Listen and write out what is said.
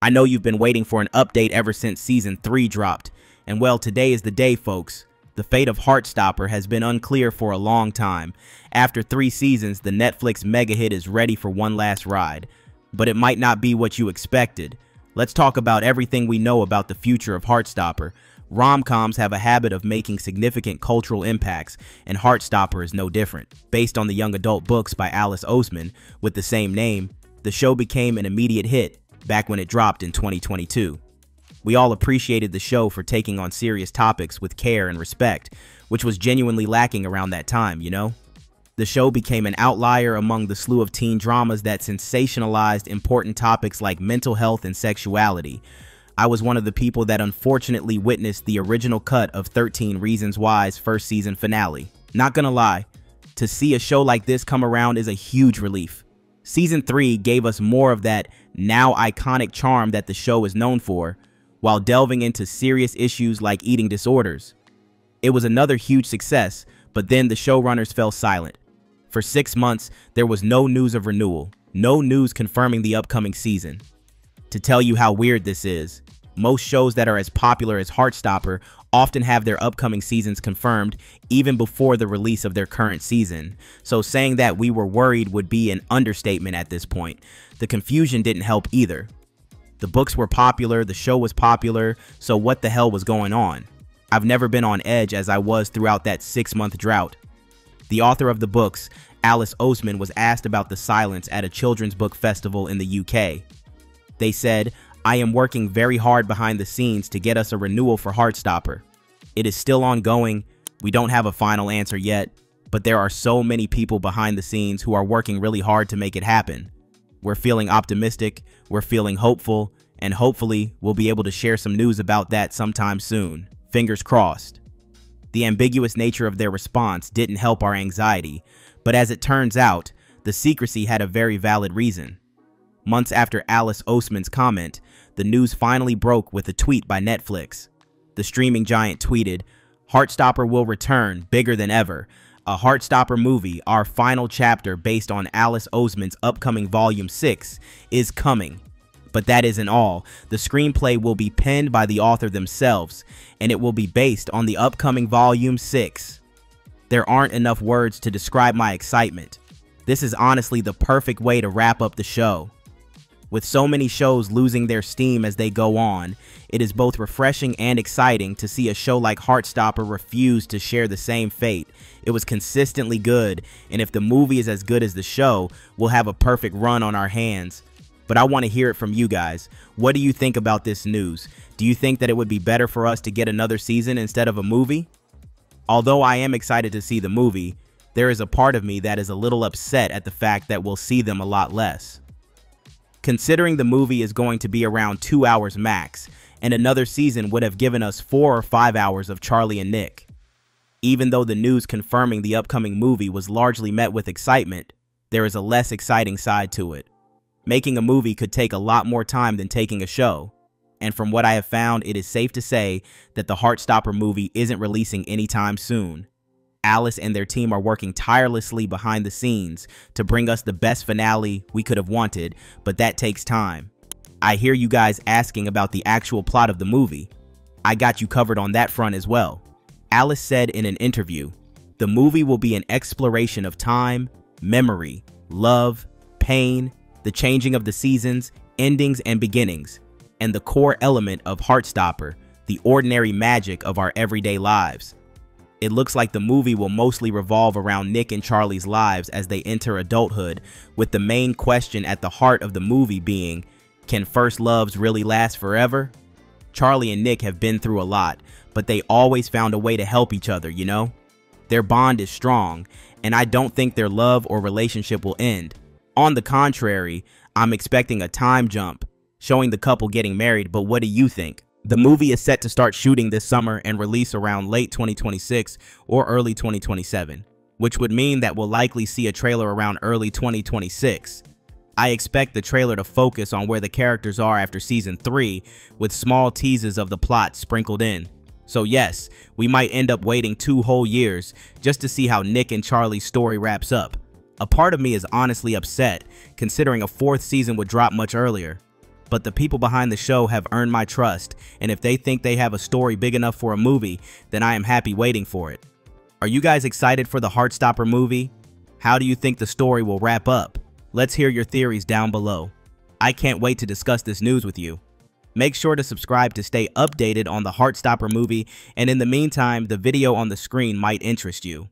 I know you've been waiting for an update ever since Season 3 dropped, and well, today is the day, folks. The fate of Heartstopper has been unclear for a long time. After 3 seasons, the Netflix mega hit is ready for one last ride. But it might not be what you expected. Let's talk about everything we know about the future of Heartstopper. Rom-coms have a habit of making significant cultural impacts, and Heartstopper is no different. Based on the young adult books by Alice Oseman with the same name, the show became an immediate hit back when it dropped in 2022. We all appreciated the show for taking on serious topics with care and respect, which was genuinely lacking around that time, you know? The show became an outlier among the slew of teen dramas that sensationalized important topics like mental health and sexuality. I was one of the people that unfortunately witnessed the original cut of 13 Reasons Why's first season finale. Not gonna lie, to see a show like this come around is a huge relief. Season 3 gave us more of that now iconic charm that the show is known for, while delving into serious issues like eating disorders. It was another huge success, but then the showrunners fell silent. For 6 months, there was no news of renewal, no news confirming the upcoming season. To tell you how weird this is, most shows that are as popular as Heartstopper often have their upcoming seasons confirmed even before the release of their current season. So saying that we were worried would be an understatement at this point. The confusion didn't help either. The books were popular, the show was popular, so what the hell was going on? I've never been on edge as I was throughout that 6-month drought. The author of the books, Alice Oseman, was asked about the silence at a children's book festival in the UK. They said, "I am working very hard behind the scenes to get us a renewal for Heartstopper. It is still ongoing. We don't have a final answer yet, but there are so many people behind the scenes who are working really hard to make it happen. We're feeling optimistic, we're feeling hopeful, and hopefully we'll be able to share some news about that sometime soon. Fingers crossed." The ambiguous nature of their response didn't help our anxiety, but as it turns out, the secrecy had a very valid reason. Months after Alice Oseman's comment, the news finally broke with a tweet by Netflix. The streaming giant tweeted, "Heartstopper will return, bigger than ever. A Heartstopper movie, our final chapter based on Alice Oseman's upcoming Volume 6, is coming. But that isn't all. The screenplay will be penned by the author themselves, and it will be based on the upcoming Volume 6. There aren't enough words to describe my excitement. This is honestly the perfect way to wrap up the show. With so many shows losing their steam as they go on, it is both refreshing and exciting to see a show like Heartstopper refuse to share the same fate. It was consistently good, and if the movie is as good as the show, we'll have a perfect run on our hands. But I want to hear it from you guys. What do you think about this news? Do you think that it would be better for us to get another season instead of a movie? Although I am excited to see the movie, there is a part of me that is a little upset at the fact that we'll see them a lot less. Considering the movie is going to be around 2 hours max, and another season would have given us 4 or 5 hours of Charlie and Nick. Even though the news confirming the upcoming movie was largely met with excitement, there is a less exciting side to it. Making a movie could take a lot more time than taking a show, and from what I have found, it is safe to say that the Heartstopper movie isn't releasing anytime soon. Alice and their team are working tirelessly behind the scenes to bring us the best finale we could have wanted, but that takes time. I hear you guys asking about the actual plot of the movie. I got you covered on that front as well. Alice said in an interview, "The movie will be an exploration of time, memory, love, pain, the changing of the seasons, endings and beginnings, and the core element of Heartstopper, the ordinary magic of our everyday lives." It looks like the movie will mostly revolve around Nick and Charlie's lives as they enter adulthood, with the main question at the heart of the movie being, can first loves really last forever? Charlie and Nick have been through a lot, but they always found a way to help each other, you know? Their bond is strong, and I don't think their love or relationship will end. On the contrary, I'm expecting a time jump, showing the couple getting married, but what do you think? The movie is set to start shooting this summer and release around late 2026 or early 2027, which would mean that we'll likely see a trailer around early 2026. I expect the trailer to focus on where the characters are after Season 3, with small teases of the plot sprinkled in. So yes, we might end up waiting 2 whole years just to see how Nick and Charlie's story wraps up. A part of me is honestly upset, considering a 4th season would drop much earlier. but the people behind the show have earned my trust, and if they think they have a story big enough for a movie, then I am happy waiting for it. Are you guys excited for the Heartstopper movie? How do you think the story will wrap up? Let's hear your theories down below. I can't wait to discuss this news with you. Make sure to subscribe to stay updated on the Heartstopper movie, and in the meantime, the video on the screen might interest you.